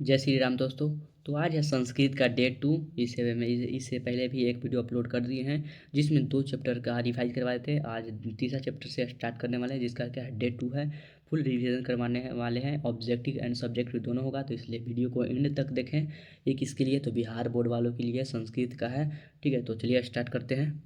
जय श्री राम दोस्तों। तो आज है संस्कृत का डे 2। इससे पहले भी एक वीडियो अपलोड कर दिए हैं जिसमें 2 चैप्टर का रिवाइज करवाए थे। आज तीसरा चैप्टर से स्टार्ट करने वाले हैं जिसका क्या है डे 2 है। फुल रिवीजन करवाने वाले हैं, ऑब्जेक्टिव एंड सब्जेक्टिव दोनों होगा, तो इसलिए वीडियो को एंड तक देखें। ये किसके लिए, तो बिहार बोर्ड वालों के लिए संस्कृत का है। ठीक है, तो चलिए स्टार्ट करते हैं।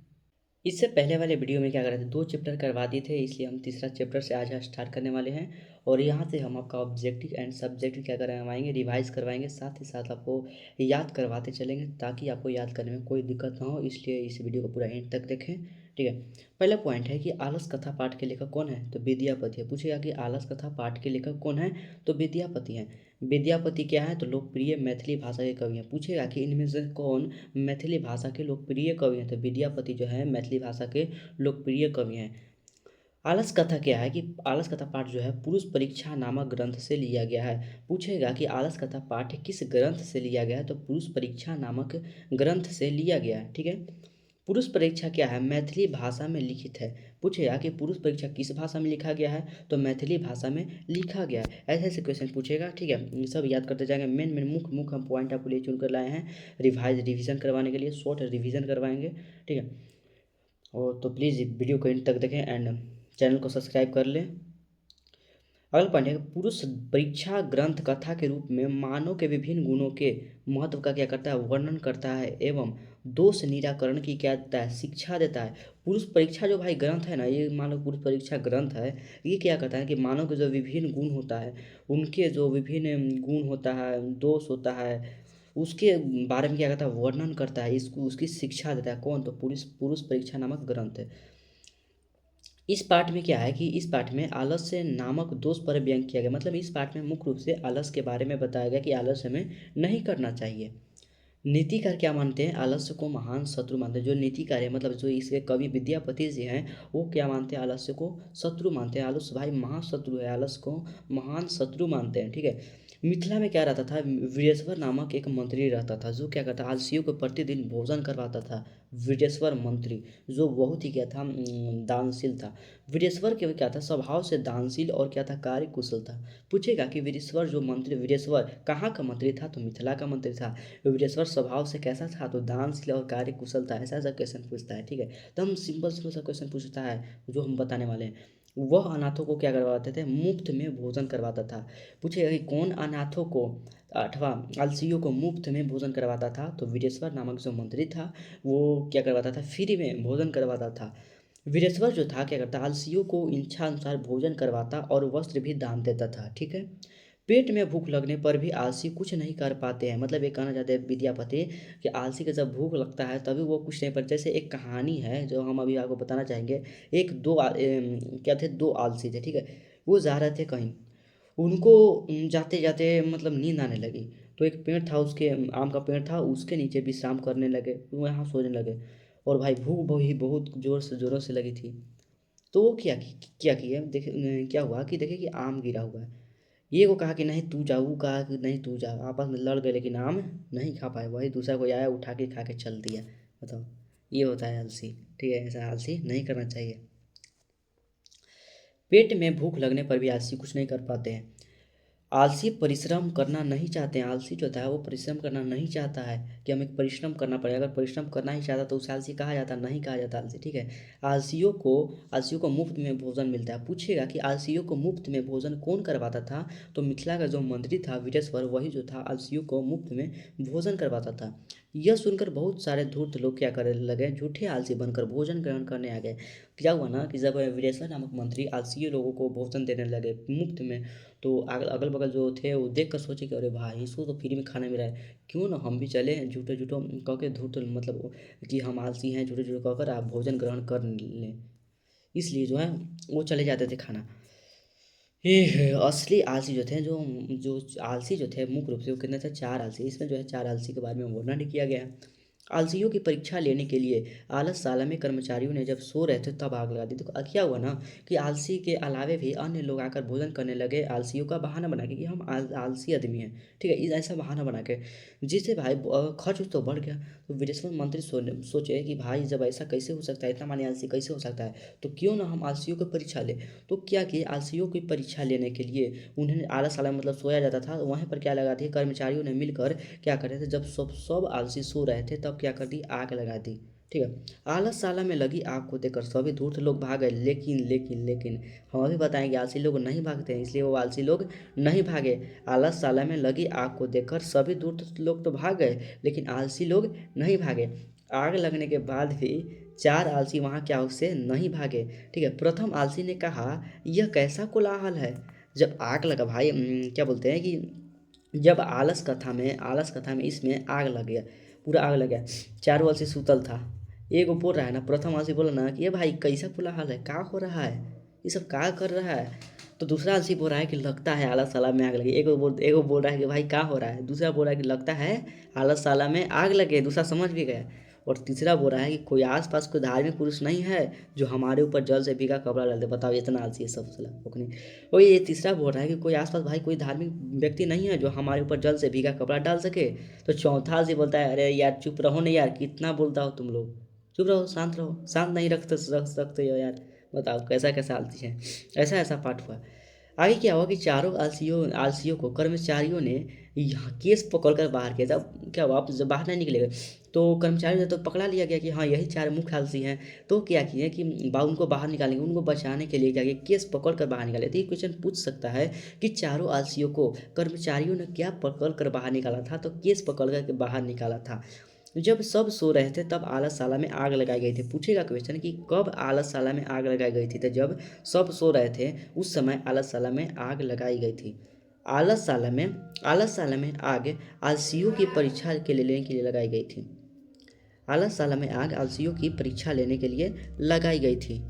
इससे पहले वाले वीडियो में क्या कर रहे थे, 2 चैप्टर करवा दिए थे, इसलिए हम तीसरा चैप्टर से आज स्टार्ट करने वाले हैं। और यहाँ से हम आपका ऑब्जेक्टिव एंड सब्जेक्टिव क्या करवाएंगे, रिवाइज करवाएंगे, साथ ही साथ आपको याद करवाते चलेंगे ताकि आपको याद करने में कोई दिक्कत ना हो। इसलिए इस वीडियो को पूरा एंड तक देखें। ठीक है, पहला पॉइंट है कि आलस कथा पाठ के लेखक कौन है, तो विद्यापति है। पूछेगा कि आलस कथा पाठ के लेखक कौन है, तो विद्यापति हैं। विद्यापति क्या है, तो लोकप्रिय मैथिली भाषा के कवि हैं। पूछेगा कि इनमें से कौन मैथिली भाषा के लोकप्रिय कवि हैं, तो विद्यापति जो है मैथिली भाषा के लोकप्रिय कवि हैं। आलस कथा क्या है कि आलस कथा पाठ जो है पुरुष परीक्षा नामक ग्रंथ से लिया गया है। पूछेगा कि आलस कथा पाठ किस ग्रंथ से लिया गया है, तो पुरुष परीक्षा नामक ग्रंथ से लिया गया है। ठीक है, पुरुष परीक्षा क्या है, मैथिली भाषा में लिखित है। पूछेगा कि पुरुष परीक्षा किस भाषा में लिखा गया है, तो मैथिली भाषा में लिखा गया है। ऐसे ऐसे क्वेश्चन पूछेगा। ठीक है, ये सब याद करते जाएंगे। मेन मेन मुख्य मुख्य हम पॉइंट आपके लिए चुन कर लाए हैं रिवीजन करवाने के लिए, शॉर्ट रिवीजन करवाएंगे। ठीक है, और तो प्लीज़ वीडियो को एंड तक देखें एंड चैनल को सब्सक्राइब कर लें। अगला पॉइंट है, पुरुष परीक्षा ग्रंथ कथा के रूप में मानव के विभिन्न गुणों के महत्व का क्या करता है, वर्णन करता है एवं दोष निराकरण की क्या देता है, शिक्षा देता है। पुरुष परीक्षा जो भाई ग्रंथ है ना, ये मानव पुरुष परीक्षा ग्रंथ है, ये क्या करता है कि मानव के जो विभिन्न गुण होता है, उनके जो विभिन्न गुण होता है, दोष होता है, उसके बारे में क्या करता है, वर्णन करता है, इसको उसकी शिक्षा देता है। कौन, तो पुरुष पुरुष परीक्षा नामक ग्रंथ है। इस पाठ में क्या है कि इस पाठ में आलस्य नामक दोष पर व्यंग किया गया। मतलब इस पाठ में मुख्य रूप से आलस्य के बारे में बताया गया कि आलस्य हमें नहीं करना चाहिए। नीतिकार क्या मानते हैं, आलस्य को महान शत्रु मानते हैं। जो नीतिकार है, मतलब जो इसके कवि विद्यापति जी हैं, वो क्या मानते हैं, आलस्य को शत्रु मानते हैं। आलस्य भाई महाशत्रु है, आलस्य को महान शत्रु मानते हैं। ठीक है, मिथिला में क्या रहता था, वीरेश्वर नामक एक मंत्री रहता था जो क्या करता, आलसियों को प्रतिदिन भोजन करवाता था। वीरेश्वर मंत्री जो बहुत ही क्या था, दानशील था। वीरेश्वर के क्या था, स्वभाव से दानशील और क्या था, कार्य कुशल था। पूछेगा कि वीरेश्वर जो मंत्री, वीरेश्वर कहाँ का मंत्री था, तो मिथिला का मंत्री था। वीरेश्वर स्वभाव से कैसा था, तो दानशील और कार्य कुशल था। ऐसा ऐसा क्वेश्चन पूछता है। ठीक है, तो हम सिंपल सिंपल सा क्वेश्चन पूछता है जो हम बताने वाले हैं। वह अनाथों को क्या करवाते थे, मुफ्त में भोजन करवाता था। पूछेगा कि कौन अनाथों को अथवा आलसियों को मुफ्त में भोजन करवाता था, तो वीरेश्वर नामक जो मंत्री था वो क्या करवाता था, फ्री में भोजन करवाता था। वीरेश्वर जो था क्या करता, आलसियों को इच्छा अनुसार भोजन करवाता और वस्त्र भी दान देता था। ठीक है, पेट में भूख लगने पर भी आलसी कुछ नहीं कर पाते हैं। मतलब ये कहना चाहते हैं विद्यापति कि आलसी को जब भूख लगता है तभी वो कुछ नहीं पर। जैसे एक कहानी है जो हम अभी आपको बताना चाहेंगे। एक दो क्या थे, 2 आलसी थे। ठीक है, वो जा रहे थे कहीं, उनको जाते जाते मतलब नींद आने लगी। तो एक पेड़ था, उसके आम का पेड़ था, उसके नीचे विश्राम करने लगे, वो यहाँ सोने लगे। और भाई भूख भी बहुत ज़ोरों से लगी थी। तो वो क्या किया, देखे क्या हुआ कि देखे कि आम गिरा हुआ है। ये को कहा कि नहीं तू जा, वो कहा कि नहीं तू जा। आपस में लड़ गए लेकिन आम नहीं खा पाए। वही दूसरा कोई आया, उठा के खा के चल दिया। बताओ, ये होता है आलसी। ठीक है, ऐसा आलसी नहीं करना चाहिए। पेट में भूख लगने पर भी आलसी कुछ नहीं कर पाते हैं। आलसी परिश्रम करना नहीं चाहते हैं। आलसी जो होता है वो परिश्रम करना नहीं चाहता है कि हमें परिश्रम करना पड़ेगा। अगर परिश्रम करना ही चाहता तो उसे आलसी कहा जाता, नहीं कहा जाता आलसी। ठीक है, आलसियों को मुफ्त में भोजन मिलता है। पूछेगा कि आलसियों को मुफ्त में भोजन कौन करवाता था, तो मिथिला का जो मंत्री था वीरेश्वर, वही जो था आलसियों को मुफ्त में भोजन करवाता था। यह सुनकर बहुत सारे धूर्त लोग क्या करने लगे, झूठे आलसी बनकर भोजन ग्रहण करने आ गए। क्या हुआ ना कि जब वीरेश्वर नामक मंत्री आलसी लोगों को भोजन देने लगे मुफ्त में, तो अगल बगल जो थे वो देख कर सोचे कि अरे भाई इसको तो फ्री में खाना मिल रहा है, क्यों ना हम भी चले झूठे झूठो कह के धूर्त मतलब कि हम आलसी हैं, झूठे झूठे कहकर आप भोजन ग्रहण कर लें। इसलिए जो है वो चले जाते थे खाना। ये असली आलसी जो थे, जो जो आलसी जो थे मुख्य रूप से वो कितने थे, 4 आलसी। इसमें जो है 4 आलसी के बारे में वर्णन किया गया है। आलसियों की परीक्षा लेने के लिए आलसशाला में कर्मचारियों ने जब सो रहे थे तब आग लगा दी। तो क्या हुआ ना कि आलसी के अलावे भी अन्य लोग आकर भोजन करने लगे आलसियों का बहाना बना के कि हम आलसी आदमी हैं, ठीक है, ऐसा बहाना बना के, जिससे भाई खर्च तो बढ़ गया। तो विदेश मंत्री सोचे कि भाई जब ऐसा कैसे हो सकता है, इतना माने आलसी कैसे हो सकता है, तो क्यों ना हम आलसियों की परीक्षा लें। तो क्या किए, आलसियों की परीक्षा लेने के लिए उन्होंने आलसशाला मतलब सोया जाता था वहीं पर क्या लगा दिए, कर्मचारियों ने मिलकर क्या कर रहे थे, जब सब सब आलसी सो रहे थे तब क्या कर दी, आग लगा दी। ठीक है, आलसशाला में लगी आग को देखकर सभी धूर्त लोग भाग गए, लेकिन लेकिन लेकिन हम अभी बताएंगे आलसी लोग नहीं भागते हैं, इसलिए वो आलसी लोग नहीं भागे। आलसशाला में लगी आग को देखकर सभी धूर्त लोग तो भाग गए, लेकिन आलसी लोग नहीं भागे। आग लगने के बाद भी चार आलसी वहाँ क्या उससे नहीं भागे। ठीक है, प्रथम आलसी ने कहा, यह कैसा कोलाहल है। जब आग लगा भाई, क्या बोलते हैं कि जब आलस कथा में इसमें आग लग गया, पूरा आग लग गया, चारों ओर से सूतल था। एक वो बोल रहा है ना, प्रथम आलसी बोला ना कि ये भाई कैसा कोलाहल है, क्या हो रहा है, ये सब क्या कर रहा है। तो दूसरा आलसी बोल रहा है कि लगता है आलसशाला में आग लगी। एक बोल रहा है कि भाई क्या हो रहा है, दूसरा बोल रहा है कि लगता है आलसशाला में आग लगे, दूसरा समझ भी गया। और तीसरा बोल रहा है कि कोई आसपास कोई धार्मिक पुरुष नहीं है जो हमारे ऊपर जल से भीगा कपड़ा डाल दे। बताओ, इतना आलसी है सब साला ओकनी। और ये तीसरा बोल रहा है कि कोई आसपास भाई कोई धार्मिक व्यक्ति नहीं है जो हमारे ऊपर जल से भीगा कपड़ा डाल सके। तो चौथा आलसी बोलता है, अरे यार चुप रहो ना यार, कितना बोलता हो तुम लोग, चुप रहो, शांत नहीं रख सकते हो यार। बताओ कैसा कैसा आलसी है। ऐसा ऐसा पाठ हुआ। आगे क्या हुआ कि चारों आलसियों को कर्मचारियों ने यहाँ केस पकड़ कर बाहर किया। जब क्या हुआ, आप जब बाहर नहीं निकलेगा तो कर्मचारियों ने तो पकड़ा लिया गया कि हाँ यही चार मुख्य आलसी हैं। तो क्या किए कि उनको बाहर निकालेंगे, उनको बचाने के लिए क्या किया, केस पकड़ कर बाहर निकाले। तो ये क्वेश्चन पूछ सकता है कि चारों आलसियों को कर्मचारियों ने क्या पकड़ कर बाहर निकाला था, तो केस पकड़ कर बाहर निकाला था। जब सब सो रहे थे तब आलसशाला में आग लगाई गई थी। पूछेगा क्वेश्चन कि कब आलसशाला में आग लगाई गई थी, तो जब सब सो रहे थे उस समय आलसशाला में आग लगाई गई थी। आलसशाला में आग आलसियों की परीक्षा के लिए लेने के लिए लगाई गई थी। आलसशाला में आग आलसियों की परीक्षा लेने के लिए लगाई गई थी।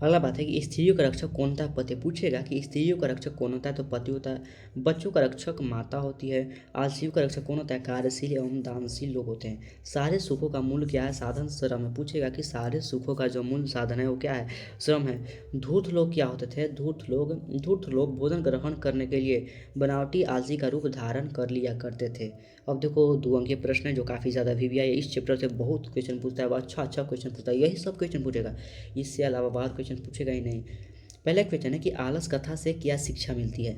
अगला बात है कि स्त्रियों का रक्षक कौन होता है, पति। पूछेगा कि स्त्रियों का रक्षक कौन होता है, तो पति होता है। बच्चों का रक्षक माता होती है। आलसियों का रक्षक कौन होता है, कार्यशील एवं दानशील लोग होते हैं। सारे सुखों का मूल क्या है, साधन श्रम है। पूछेगा कि सारे सुखों का जो मूल साधन है वो क्या है, श्रम है। धूर्त लोग क्या होते थे, धूर्त लोग भोजन ग्रहण करने के लिए बनावटी आलसी का रूप धारण कर लिया करते थे। अब देखो 2 अंक के प्रश्न है जो काफ़ी ज़्यादा VVI है, इस चैप्टर से बहुत क्वेश्चन पूछता है, वो अच्छा क्वेश्चन पूछता है, यही सब क्वेश्चन पूछेगा, इससे अलावा बाहर क्वेश्चन पूछेगा ही नहीं। पहला क्वेश्चन है कि आलस कथा से क्या शिक्षा मिलती है।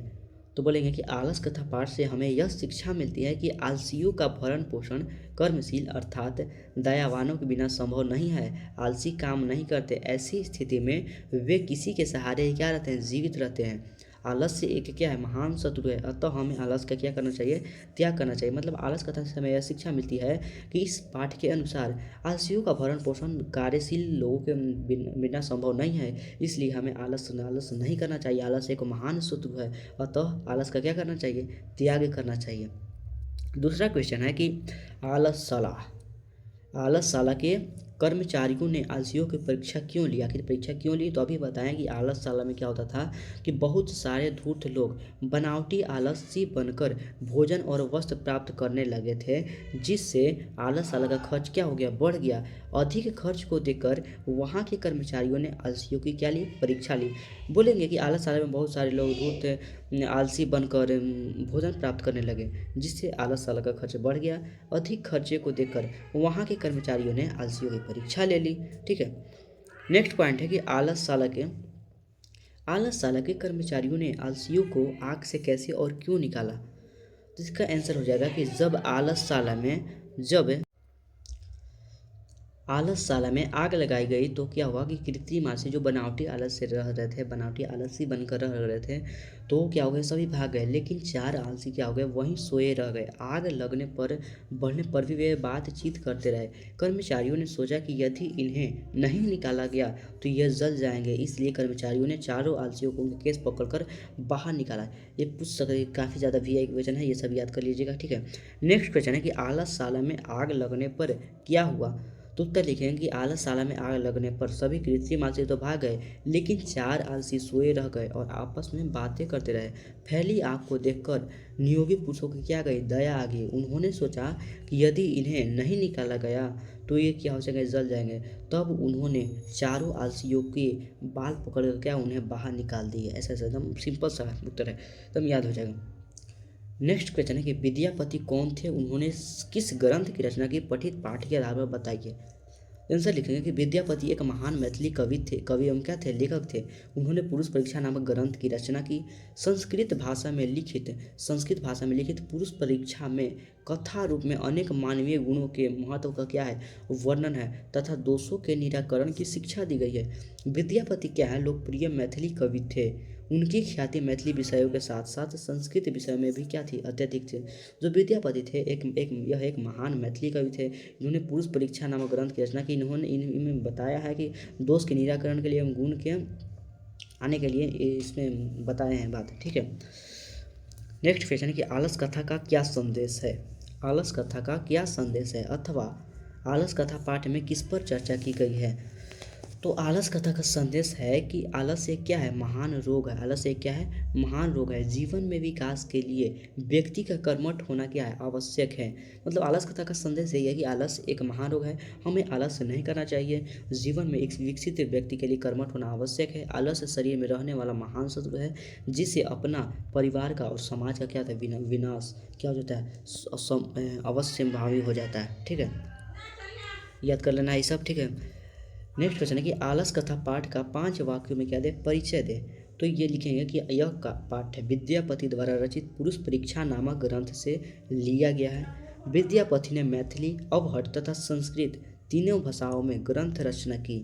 तो बोलेंगे कि आलस कथा पाठ से हमें यह शिक्षा मिलती है कि आलसियों का भरण पोषण कर्मशील अर्थात दयावानों के बिना संभव नहीं है। आलसी काम नहीं करते, ऐसी स्थिति में वे किसी के सहारे ही क्या रहते हैं, जीवित रहते हैं। आलस्य एक क्या है, महान शत्रु है, अतः हमें आलस का क्या करना चाहिए, त्याग करना चाहिए। मतलब आलस कथा से हमें यह शिक्षा मिलती है कि इस पाठ के अनुसार आलसियों का भरण पोषण कार्यशील लोगों के बिना संभव नहीं है, इसलिए हमें आलस नहीं करना चाहिए। आलस एक महान शत्रु है, अतः आलस का क्या करना चाहिए, त्याग करना चाहिए। दूसरा क्वेश्चन है कि आलसशाला के कर्मचारियों ने आलसियों की परीक्षा क्यों ली, आखिर परीक्षा क्यों ली। तो अभी बताएं कि आलसशाला में क्या होता था कि बहुत सारे धूर्त लोग बनावटी आलसी बनकर भोजन और वस्त्र प्राप्त करने लगे थे, जिससे आलसशाला का खर्च क्या हो गया, बढ़ गया। अधिक खर्च को देखकर वहाँ के कर्मचारियों ने आलसियों की क्या ली, परीक्षा ली। बोलेंगे कि आलसशाला में बहुत सारे लोग धूर्त आलसी बनकर भोजन प्राप्त करने लगे, जिससे आलसशाला का खर्च बढ़ गया। अधिक खर्चे को देखकर वहाँ के कर्मचारियों ने आलसियों की परीक्षा ले ली। ठीक है, नेक्स्ट पॉइंट है कि आलसशाला के कर्मचारियों ने आलसियों को आग से कैसे और क्यों निकाला। तो इसका आंसर हो जाएगा कि जब आलसशाला में आग लगाई गई तो क्या हुआ कि कृत्रिम आलसी जो बनावटी आलस से रह रहे थे, बनावटी आलसी बनकर रह रहे थे, तो क्या हो गए, सभी भाग गए, लेकिन चार आलसी क्या हो गए, वहीं सोए रह गए। आग लगने पर बढ़ने पर भी वे बातचीत करते रहे। कर्मचारियों ने सोचा कि यदि इन्हें नहीं निकाला गया तो ये जल जाएंगे, इसलिए कर्मचारियों ने चारों आलसियों को उनके केस पकड़कर बाहर निकाला। ये पूछ सकते, काफ़ी ज़्यादा VI क्वेश्चन है, ये सब याद कर लीजिएगा। ठीक है, नेक्स्ट क्वेश्चन है कि आलसशाला में आग लगने पर क्या हुआ। तो उत्तर लिखेंगे कि आलसशाला में आग लगने पर सभी कृत्रिम आलसी तो भाग गए, लेकिन 4 आलसी सोए रह गए और आपस में बातें करते रहे। फैली आग को देखकर नियोगी पुरुषों की क्या गई, दया आ गई। उन्होंने सोचा कि यदि इन्हें नहीं निकाला गया तो ये क्या हो जाएंगे, जल जाएंगे। तब उन्होंने चारों आलसियों के बाल पकड़कर क्या उन्हें बाहर निकाल दिए। ऐसा ऐसा एकदम सिंपल सा उत्तर है, एकदम याद हो जाएगा। नेक्स्ट क्वेश्चन है कि विद्यापति कौन थे, उन्होंने किस ग्रंथ की रचना की, पठित पाठ के आधार पर बताइए। आंसर लिखेंगे कि विद्यापति एक महान मैथिली कवि थे, कवि एवं क्या थे, लेखक थे। उन्होंने पुरुष परीक्षा नामक ग्रंथ की रचना की। संस्कृत भाषा में लिखित पुरुष परीक्षा में कथा रूप में अनेक मानवीय गुणों के महत्व का क्या है, वर्णन है तथा दोषों के निराकरण की शिक्षा दी गई है। विद्यापति क्या है, लोकप्रिय मैथिली कवि थे। उनकी ख्याति मैथिली विषयों के साथ साथ संस्कृत विषय में भी क्या थी, अत्यधिक थे। जो विद्यापति थे यह एक महान मैथिली कवि थे, जिन्होंने पुरुष परीक्षा नामक ग्रंथ की रचना की। इन्होंने इनमें बताया है कि दोष के निराकरण के लिए एवं गुण के आने के लिए इसमें बताए हैं बात। ठीक है, नेक्स्ट क्वेश्चन है कि आलस कथा का क्या संदेश है। आलस कथा का क्या संदेश है अथवा आलस कथा पाठ में किस पर चर्चा की गई है। तो आलस कथा का संदेश है कि आलस एक क्या है, महान रोग है। आलस एक क्या है, महान रोग है। जीवन में विकास के लिए व्यक्ति का कर्मठ होना क्या है, आवश्यक है। मतलब आलस कथा का संदेश यही है कि आलस एक महान रोग है, हमें आलस नहीं करना चाहिए। जीवन में एक विकसित व्यक्ति के लिए कर्मठ होना आवश्यक है। आलस शरीर में रहने वाला महान शत्रु है, जिससे अपना, परिवार का और समाज का क्या होता है, विनाश क्या हो जाता है, अवश्य भावी हो जाता है। ठीक है, याद कर लेना ये सब। ठीक है, नेक्स्ट क्वेश्चन है कि आलस कथा पाठ का 5 वाक्यों में क्या दे, परिचय दे। तो ये लिखेंगे कि यह का पाठ विद्यापति द्वारा रचित पुरुष परीक्षा नामक ग्रंथ से लिया गया है। विद्यापति ने मैथिली, अवहट तथा संस्कृत तीनों भाषाओं में ग्रंथ रचना की।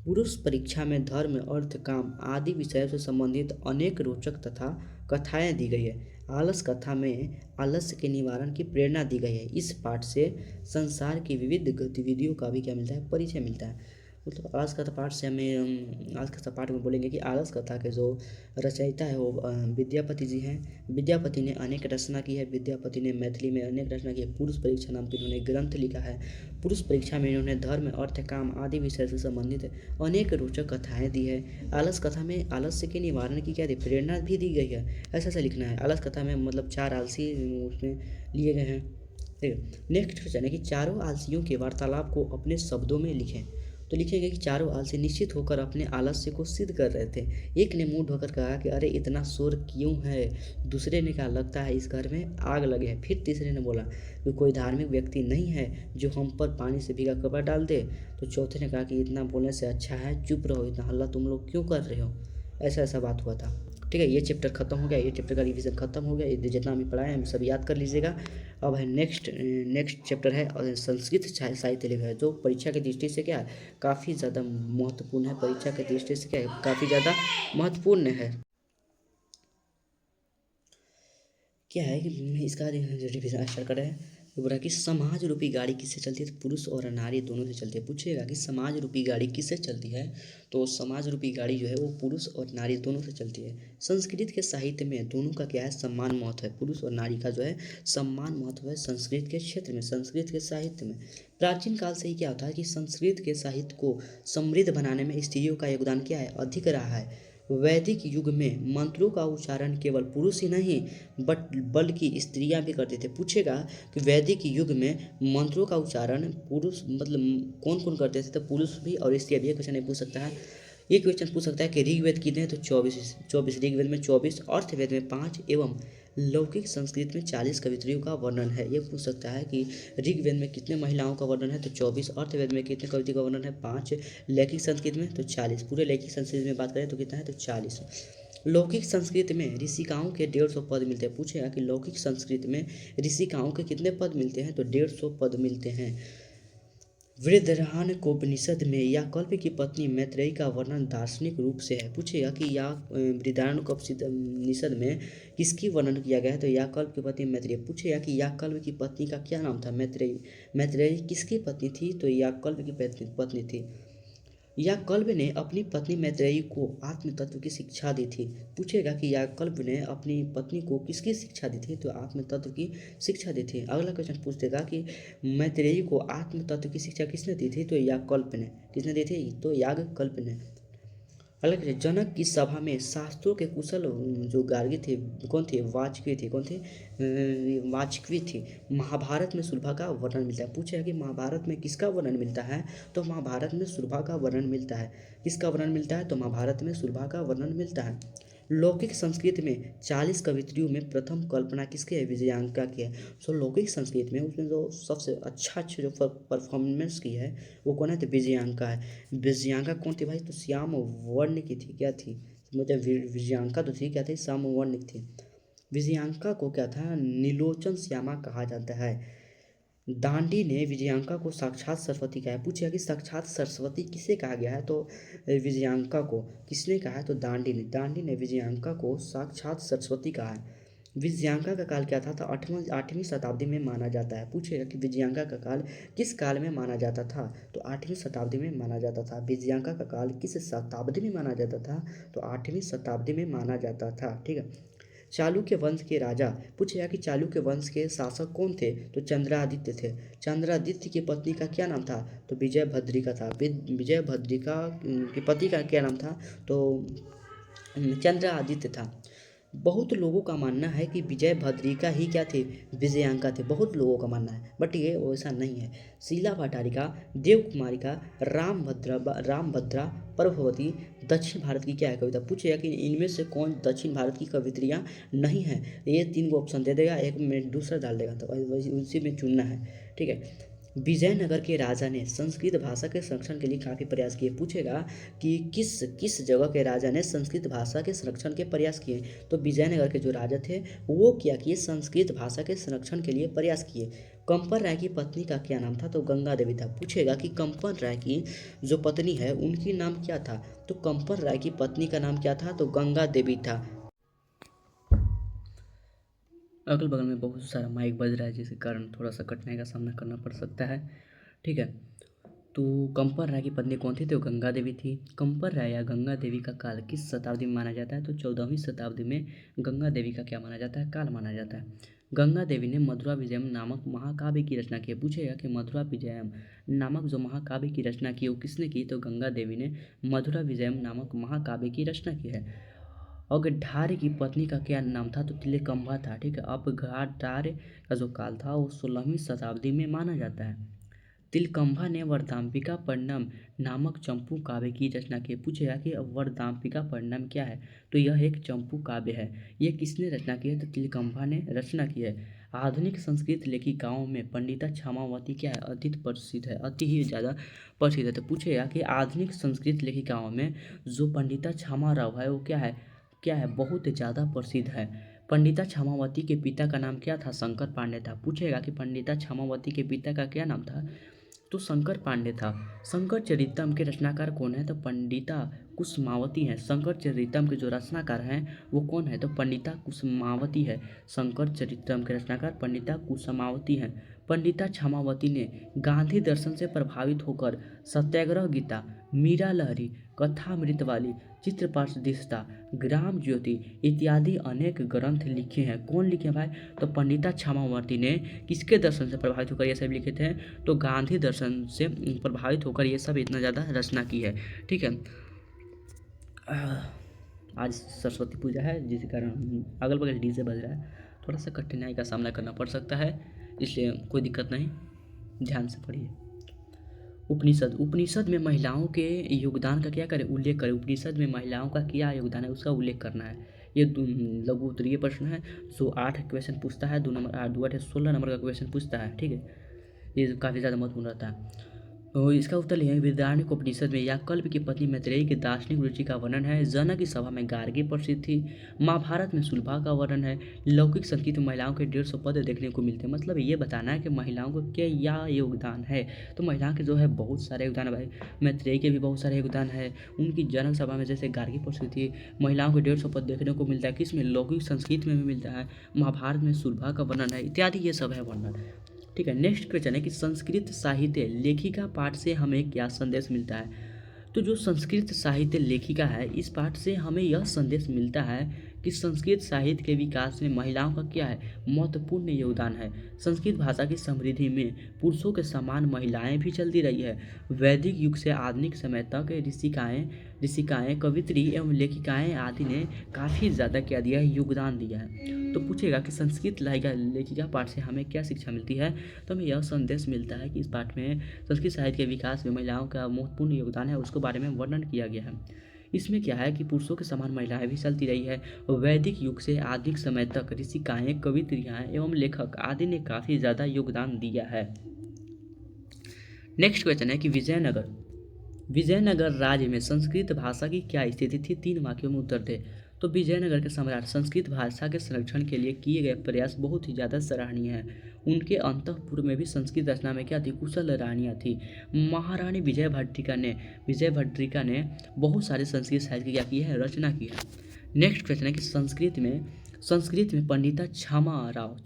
पुरुष परीक्षा में धर्म, अर्थ, काम आदि विषयों से संबंधित अनेक रोचक तथा कथाएं दी गई है। आलस कथा में आलस्य के निवारण की प्रेरणा दी गई है। इस पाठ से संसार की विविध गतिविधियों का भी क्या मिलता है, परिचय मिलता है। मतलब आलस कथा पाठ से हमें आलस कथा पाठ में बोलेंगे कि आलस कथा के जो रचयिता है वो विद्यापति जी हैं। विद्यापति ने अनेक रचना की है। विद्यापति ने मैथिली में अनेक रचना की है। पुरुष परीक्षा नाम की इन्होंने ग्रंथ लिखा है। पुरुष परीक्षा में इन्होंने धर्म, अर्थ, काम आदि विषय से संबंधित अनेक रोचक कथाएं दी है। आलस कथा में आलस्य के निवारण की क्या दी, प्रेरणा भी दी गई है। ऐसा ऐसा लिखना है। आलस कथा में मतलब 4 आलसी उसमें लिए गए हैं। ठीक है, नेक्स्ट क्वेश्चन है कि चारों आलसियों के वार्तालाप को अपने शब्दों में लिखें। तो लिखेंगे कि चारों आलसी निश्चित होकर अपने आलस्य को सिद्ध कर रहे थे। एक ने मुंह ढोकर कहा कि अरे इतना शोर क्यों है। दूसरे ने कहा लगता है इस घर में आग लगे है। फिर तीसरे ने बोला कि कोई धार्मिक व्यक्ति नहीं है जो हम पर पानी से भीगा कपड़ा डाल दे। तो चौथे ने कहा कि इतना बोलने से अच्छा है चुप रहो, इतना हल्ला तुम लोग क्यों कर रहे हो। ऐसा ऐसा बात हुआ था। ठीक है, ये चैप्टर खत्म हो गया, ये चैप्टर का रिवीजन खत्म हो गया। ये जितना हमें पढ़ा है हम सब याद कर लीजिएगा। अब है नेक्स्ट चैप्टर है और संस्कृत साहित्य लेखक है, जो परीक्षा की दृष्टि से क्या है, काफ़ी ज़्यादा महत्वपूर्ण है। परीक्षा की दृष्टि से क्या है, काफ़ी ज़्यादा महत्वपूर्ण है। क्या है कि इसका रिविजन स्टार्ट कर रहे हैं। तो बोला कि समाज रूपी गाड़ी किससे चलती है, तो पुरुष और नारी दोनों से चलती है। पूछेगा कि समाज रूपी गाड़ी किससे चलती है, तो समाज रूपी गाड़ी जो है वो पुरुष और नारी दोनों से चलती है। संस्कृत के साहित्य में दोनों का क्या है, सम्मान महत्व है। पुरुष और नारी का जो है सम्मान महत्व है संस्कृत के क्षेत्र में, संस्कृत के साहित्य में। प्राचीन काल से ही क्या होता है कि संस्कृत के साहित्य को समृद्ध बनाने में स्त्रियों का योगदान क्या है, अधिक रहा है। वैदिक युग में मंत्रों का उच्चारण केवल पुरुष ही नहीं बल्कि स्त्रियां भी करते थे। पूछेगा कि वैदिक युग में मंत्रों का उच्चारण पुरुष मतलब कौन कौन करते थे, तो पुरुष भी और स्त्रियां भी। ये क्वेश्चन नहीं पूछ सकता है। ये क्वेश्चन पूछ सकता है कि ऋग्वेद कितने हैं, तो 24 ऋग्वेद में 24, अर्थवेद में 5 एवं लौकिक संस्कृत में 40 कवित्रियों का वर्णन है। ये पूछ सकता है कि ऋग्वेद में कितने महिलाओं का वर्णन है, तो 24, अर्थवेद में कितने कवित्रियों का वर्णन है, 5, लौकिक संस्कृत में तो 40। पूरे लौकिक संस्कृत में बात करें तो कितना है, तो 40। लौकिक संस्कृत में ऋषिकाओं के 150 पद मिलते हैं। पूछेगा कि लौकिक संस्कृत में ऋषिकाओं के कितने पद मिलते हैं, तो 150 पद मिलते हैं। वृद्धरण्यकोपनिषद में याकल्प की पत्नी मैत्रेयी का वर्णन दार्शनिक रूप से है। पूछेगा कि वृद्धरण्यकोपनिषद में किसकी वर्णन किया गया है, तो याकल्प की पत्नी मैत्रेयी। पूछेगा कि याकल्प की पत्नी का क्या नाम था, मैत्रेयी। मैत्रेयी किसकी पत्नी थी, तो याकल्प की पत्नी थी। याकल्प ने अपनी पत्नी मैत्रेयी को आत्म तत्व की शिक्षा दी थी। पूछेगा कि याकल्प ने अपनी पत्नी को किसकी शिक्षा दी थी, तो आत्म तत्व की शिक्षा दी थी। अगला क्वेश्चन पूछेगा कि मैत्रेयी को आत्म तत्व की शिक्षा किसने दी थी, तो याकल्प ने। किसने दी थी, तो यागकल्प ने। अगला क्वेश्चन, जनक की सभा में शास्त्रों के कुशल जो गार्गी थे कौन थे, वाजपेयी थे। कौन थे, वाजपेयी थे। महाभारत में सुलभा का वर्णन मिलता है। पूछा है कि महाभारत में किसका वर्णन मिलता है, तो महाभारत में सुलभा का वर्णन मिलता है। किसका वर्णन मिलता है, तो महाभारत में सुलभा का वर्णन मिलता है। लौकिक संस्कृत में 40 कवित्रियों में प्रथम कल्पना किसकी है, विजयांका की है। सो लौकिक संस्कृत में उसमें जो सबसे अच्छा जो परफॉर्मेंस की है वो कौन है, तो विजयांका है। विजयांका कौन थी भाई, तो श्याम वर्ण की थी। क्या थी, मतलब विजयांका तो थी, क्या थी, श्याम वर्ण की थी। विजयांका को क्या था, नीलोचन श्यामा कहा जाता है। दांडी ने विजयांका को साक्षात सरस्वती कहा है। पूछा कि साक्षात सरस्वती किसे कहा गया है, तो विजयांका को। किसने कहा है, तो दांडी ने विजयांका को साक्षात सरस्वती कहा है। विजयांका का काल क्या था, तो आठवीं शताब्दी में माना जाता है। पूछेगा कि विजयांका का काल किस काल में माना जाता था, तो 8वीं शताब्दी में माना जाता था। विजयांका का काल किस शताब्दी में माना जाता था, तो 8वीं शताब्दी में माना जाता था। ठीक है। चालुक्य वंश के राजा। पूछेगा कि चालुक्य वंश के शासक कौन थे, तो चंद्रादित्य थे। चंद्रादित्य की पत्नी का क्या नाम था, तो विजय भद्रिका था। विजय भद्रिका के पति का क्या नाम था, तो चंद्रादित्य था। बहुत लोगों का मानना है कि विजय भद्रिका ही क्या थे, विजयांका थे। बहुत लोगों का मानना है, बट ये वैसा नहीं है। शीला भट्टारिका, देवकुमारिका, रामभद्रा, प्रभवती दक्षिण भारत की क्या है कविता। पूछेगा कि इनमें से कौन दक्षिण भारत की कवित्रियाँ नहीं है। ये 3 को ऑप्शन दे देगा, एक में दूसरा डाल देगा, तो उसी में चुनना है। ठीक है। विजयनगर के राजा ने संस्कृत भाषा के संरक्षण के लिए काफ़ी प्रयास किए। पूछेगा कि किस किस जगह के राजा ने संस्कृत भाषा के संरक्षण के प्रयास किए, तो विजयनगर के जो राजा थे वो क्या किए, संस्कृत भाषा के संरक्षण के लिए प्रयास किए। कंपन राय की पत्नी का क्या नाम था, तो गंगा देवी था। पूछेगा कि कंपन राय की जो पत्नी है उनकी नाम क्या था, तो कंपन राय की पत्नी का नाम क्या था, तो गंगा देवी था। अगल बगल में बहुत सारा माइक बज रहा है जिसके कारण थोड़ा सा कठिनाई का सामना करना पड़ सकता है। ठीक है। तो कंपर राय की पत्नी कौन थी, तो गंगा देवी थी। कंपर राय या गंगा देवी का काल किस शताब्दी में माना जाता है, तो 14वीं शताब्दी में गंगा देवी का क्या माना जाता है, काल माना जाता है। गंगा देवी ने मधुरा विजयम नामक महाकाव्य की रचना की। पूछेगा कि मधुरा विजयम नामक जो महाकाव्य की रचना की वो किसने की, तो गंगा देवी ने मधुरा विजयम नामक महाकाव्य की रचना की है। अगढार्य की पत्नी का क्या नाम था, तो तिलकंभा था। ठीक है। अगढार्य का जो काल था वो 16वीं शताब्दी में माना जाता है। तिलकंभा ने वरदाम्पिका पर्णम नामक चंपू काव्य की रचना की। पूछेगा कि वरदाम्पिका पर्णम क्या है, तो यह एक चंपू काव्य है। यह किसने रचना की है, तो तिलकंभा ने रचना की है। आधुनिक संस्कृत लेखिकाओं में पंडिता क्षमावती क्या है, अधिक प्रसिद्ध है, अति ही ज़्यादा प्रसिद्ध है। तो पूछेगा कि आधुनिक संस्कृत लेखिकाओं में जो पंडिता क्षमा राव है वो क्या है, बहुत ज़्यादा प्रसिद्ध है। पंडिता क्षमावती के पिता का नाम क्या था, शंकर पांडे था। पूछेगा कि पंडिता क्षमावती के पिता का क्या नाम था, तो शंकर पांडे था। शंकर चरितम के रचनाकार कौन है, तो पंडिता कुसुमावती हैं। शंकर चरितम के जो रचनाकार हैं वो कौन है, तो पंडिता कुसुमावती है। शंकर चरितम के रचनाकार पंडिता कुसुमावती हैं। पंडिता क्षमावती ने गांधी दर्शन से प्रभावित होकर सत्याग्रह गीता, मीरा लहरी, कथामृतवाली, चित्रपाठदिष्टा, ग्राम ज्योति इत्यादि अनेक ग्रंथ लिखे हैं। कौन लिखे हैं भाई, तो पंडिता क्षमावती ने किसके दर्शन से प्रभावित होकर ये सब लिखे थे, तो गांधी दर्शन से प्रभावित होकर ये सब इतना ज़्यादा रचना की है। ठीक है। आज सरस्वती पूजा है जिसके कारण अगल बगल डीजे बज रहा है, थोड़ा सा कठिनाई का सामना करना पड़ सकता है, इसलिए कोई दिक्कत नहीं, ध्यान से पढ़िए। उपनिषद में महिलाओं के योगदान का क्या करें, उल्लेख करें। उपनिषद में महिलाओं का क्या योगदान है उसका उल्लेख करना है। ये लघु उत्तरीय प्रश्न है, जो 8 क्वेश्चन पूछता है, 2 नंबर 8 2 8 16 नंबर का क्वेश्चन पूछता है। ठीक है। ये काफ़ी ज़्यादा महत्वपूर्ण रहता है। तो इसका उत्तर लिखेंगे बृहदारण्यक उपनिषद में याकल्प की पत्नी मैत्रेयी की दार्शनिक रुचि का वर्णन है। जनक की सभा में गार्गी प्रसिद्ध थी। महाभारत में सुलभा का वर्णन है। लौकिक संगीत में महिलाओं के 150 पद देखने को मिलते हैं। मतलब ये बताना है कि महिलाओं को क्या योगदान है, तो महिलाओं के जो है बहुत सारे योगदान है भाई। मैत्रेयी के भी बहुत सारे योगदान है। उनकी जनक सभा में जैसे गार्गी प्रसिद्ध थी, महिलाओं के 150 पद देखने को मिलता है। किसमें, लौकिक संस्कृत में भी मिलता है। महाभारत में सुलभा का वर्णन है, इत्यादि ये सब है वर्णन। ठीक है। नेक्स्ट क्वेश्चन है कि संस्कृत साहित्य लेखिका पाठ से हमें क्या संदेश मिलता है। तो जो संस्कृत साहित्य लेखिका है, इस पाठ से हमें यह संदेश मिलता है कि संस्कृत साहित्य के विकास में महिलाओं का क्या है, महत्वपूर्ण योगदान है। संस्कृत भाषा की समृद्धि में पुरुषों के समान महिलाएं भी चलती रही है। वैदिक युग से आधुनिक समय तक ऋषिकाएं, कवित्री एवं लेखिकाएं आदि ने काफ़ी ज़्यादा क्या दिया है, योगदान दिया है। तो पूछेगा कि संस्कृत लेखिका पाठ से हमें क्या शिक्षा मिलती है, तो हमें यह संदेश मिलता है कि इस पाठ में संस्कृत साहित्य के विकास में महिलाओं का महत्वपूर्ण योगदान है, उसके बारे में वर्णन किया गया है। इसमें क्या है कि पुरुषों के समान महिलाएं भी चलती रही है। वैदिक युग से आधुनिक समय तक ऋषिकाएं, कवित्रियाँ एवं लेखक आदि ने काफ़ी ज़्यादा योगदान दिया है। नेक्स्ट क्वेश्चन है कि विजयनगर राज्य में संस्कृत भाषा की क्या स्थिति थी, 3 वाक्यों में उत्तर दे। तो विजयनगर के सम्राट संस्कृत भाषा के संरक्षण के लिए किए गए प्रयास बहुत ही ज़्यादा सराहनीय हैं। उनके अंतःपुर में भी संस्कृत रचना में क्या थी, कुशल रानियाँ थी। महारानी विजयभद्रिका ने बहुत सारे संस्कृत साहित्य की क्या की है, रचना की है। नेक्स्ट क्वेश्चन है कि संस्कृत में पंडिता क्षमा राव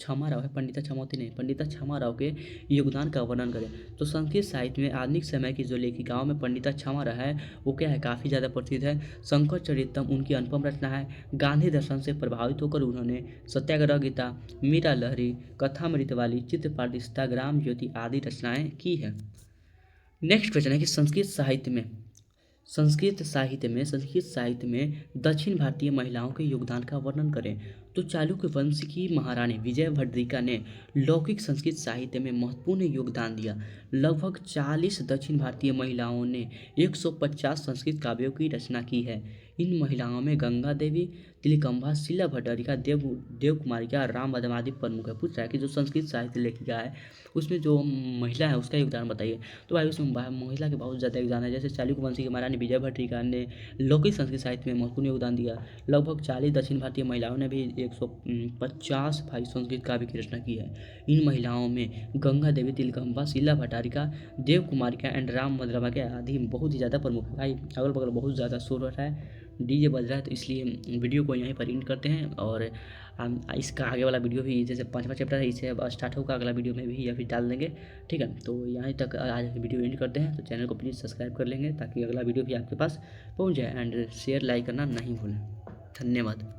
है, पंडिता क्षमावती नहीं, पंडिता क्षमा राव के योगदान का वर्णन करें। तो संस्कृत साहित्य में आधुनिक समय की जो लेखिकाओं में पंडिता क्षमा राव है, वो क्या है, काफ़ी ज़्यादा प्रसिद्ध है। शंकर चरितम उनकी अनुपम रचना है। गांधी दर्शन से प्रभावित होकर उन्होंने सत्याग्रह गीता, मीरा लहरी, कथामृत वाली, चित्रपाठिस्ता, ग्राम ज्योति आदि रचनाएं की है। नेक्स्ट क्वेश्चन है कि संस्कृत साहित्य में दक्षिण भारतीय महिलाओं के योगदान का वर्णन करें। तो चालुक्य वंश की महारानी विजयभद्रिका ने लौकिक संस्कृत साहित्य में महत्वपूर्ण योगदान दिया। लगभग 40 दक्षिण भारतीय महिलाओं ने 150 संस्कृत काव्यों की रचना की है। इन महिलाओं में गंगा देवी, तिलकम्भा, शीला भट्टारिका, देव कुमारिका, राम आदि प्रमुख है। पूछ रहा है कि जो संस्कृत साहित्य लेखिका है उसमें जो महिला है उसका योगदान बताइए। तो भाई उसमें महिला के बहुत ज़्यादा योगदान है। जैसे चालुक्य वंशी की महारानी विजयभट्टिका ने लौकिक संस्कृत साहित्य में महत्वपूर्ण योगदान दिया। लगभग 40 दक्षिण भारतीय महिलाओं ने भी 150 भाई संस्कृत काव्य की रचना की है। इन महिलाओं में गंगा देवी, तिलकम्भा, शीला भट्टारिका, देव कुमारिका एंड राम के आदि बहुत ही ज़्यादा प्रमुख है। भाई अगल बगल बहुत ज़्यादा शोर हो रहा है, डीजे बज रहा है, तो इसलिए वीडियो को यहीं पर एंड करते हैं। और हम इसका आगे वाला वीडियो भी, जैसे 5वां चैप्टर है इसे अब स्टार्ट होगा, अगला वीडियो में भी या फिर डाल देंगे। ठीक है, तो यहाँ तक आज वीडियो एंड करते हैं। तो चैनल को प्लीज़ सब्सक्राइब कर लेंगे ताकि अगला वीडियो भी आपके पास पहुँच जाए। एंड शेयर लाइक करना नहीं भूलें। धन्यवाद।